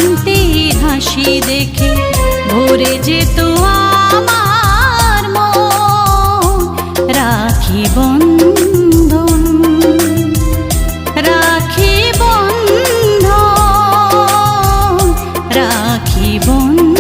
শান্তি হাসি দেখে ভরে যেত আমার মন। রাখি বন্ধন, রাখি বন্ধন, রাখি বন্ধন।